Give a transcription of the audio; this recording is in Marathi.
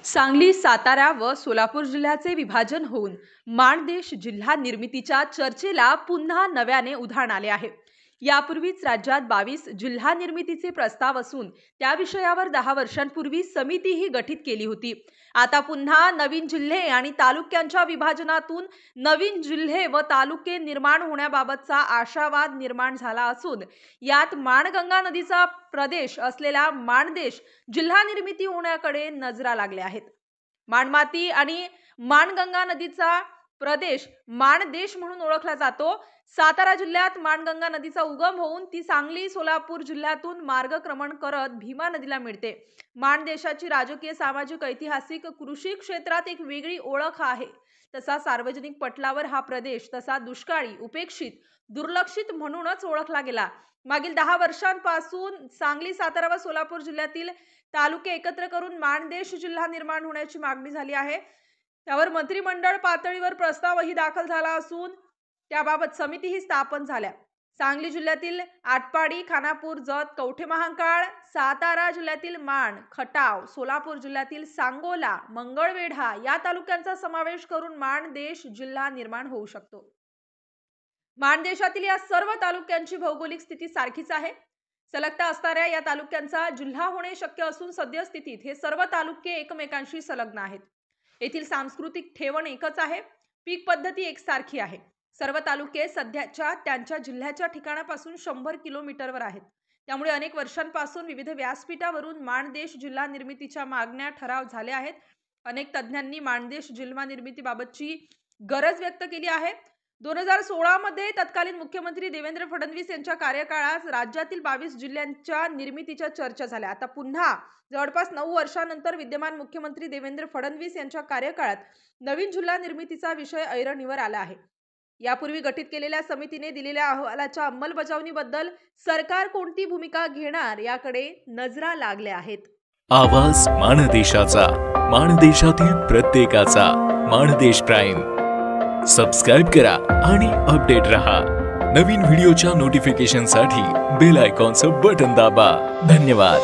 सांगली, सातारा व सोलापूर जिल्ह्याचे विभाजन होऊन माणदेश जिल्हा निर्मितीच्या चर्चेला पुन्हा नव्याने उधाण आले आहे। यापूर्वीच राज्यात 22 जिल्हा निर्मितीचे प्रस्ताव असून त्या विषयावर 10 वर्षांपूर्वी समितीही गठीत केली होती। आता पुन्हा नवीन जिल्हे आणि तालुक्यांच्या विभाजनातून नवीन जिल्हे व तालुके निर्माण होण्याबाबतचा आशावाद निर्माण झाला असून यात माणगंगा नदीचा प्रदेश असलेला माणदेश जिल्हा निर्मिती होण्याकडे नजरा लागल्या आहेत। माणमाती आणि माणगंगा नदीचा प्रदेश माणदेश म्हणून ओळखला जातो। सातारा जिल्ह्यात माणगंगा नदीचा उगम होऊन ती सांगली, सोलापूर जिल्ह्यातून मार्गक्रमण करत भीमा नदीला मिळते। माणदेशाची राजकीय, सामाजिक, ऐतिहासिक, कृषी क्षेत्रात एक वेगळी ओळख आहे। तसा सार्वजनिक पटलावर हा प्रदेश तसा दुष्काळी, उपेक्षित, दुर्लक्षित म्हणूनच ओळखला गेला। मागील 10 वर्षांपासून सांगली, सातारा व सोलापूर जिल्ह्यातील तालुके एकत्र करून माणदेश जिल्हा निर्माण होण्याची मागणी झाली आहे। त्यावर मंत्रिमंडळ पातळीवर प्रस्तावही दाखल झाला असून त्याबाबत समितीही स्थापन झाल्या। सांगली जिल्ह्यातील आटपाडी, खानापूर, जत, कवठेमहांकाळ, सातारा जिल्ह्यातील माण, खटाव, सोलापूर जिल्ह्यातील सांगोला, मंगळवेढा या तालुक्यांचा समावेश करून माणदेश जिल्हा निर्माण होऊ शकतो। माणदेशातील या सर्व तालुक्यांची भौगोलिक स्थिती सारखीच आहे। सलगता असणाऱ्या या तालुक्यांचा जिल्हा होणे शक्य असून सद्यस्थितीत हे सर्व तालुके एकमेकांशी संलग्न आहेत। येथील सांस्कृतिक ठेवण एकच आहे, पीक पद्धती एकसारखी आहे। सर्व तालुके सध्याच्या त्यांच्या जिल्ह्याच्या ठिकाणापासून 100 किलोमीटरवर आहेत। त्यामुळे अनेक वर्षांपासून विविध व्यासपीठावरून माणदेश जिल्हा निर्मितीच्या मागण्या ठराव झाले आहेत। अनेक तज्ञांनी माणदेश जिल्हा निर्मितीबाबतची गरज व्यक्त केली आहे। 2016 मध्ये तत्कालीन मुख्यमंत्री देवेंद्र फडणवीस यांच्या कार्यकाळात राज्यातील 22 जिल्ह्यांच्या निर्मितीच्या चर्चा झाल्या। आता पुन्हा जवळपास 9 वर्षांनंतर विद्यमान मुख्यमंत्री देवेंद्र फडणवीस यांच्या कार्यकाळात नवीन जिल्हा निर्मितीचा विषय ऐरणीवर आला आहे। यापूर्वी गठीत केलेल्या समितीने दिलेल्या अहवालाच्या अंमलबजावणीबद्दल सरकार कोणती भूमिका घेणार याकडे नजरा लागल्या आहेत। आवाज माणदेशाचा, माणदेशातील प्रत्येकाचा, माणदेश प्राईम। सबस्क्राइब करा आणि अपडेट रहा। नवीन व्हिडिओच्या नोटिफिकेशनसाठी बेल आयकॉनचं बटन दाबा। धन्यवाद।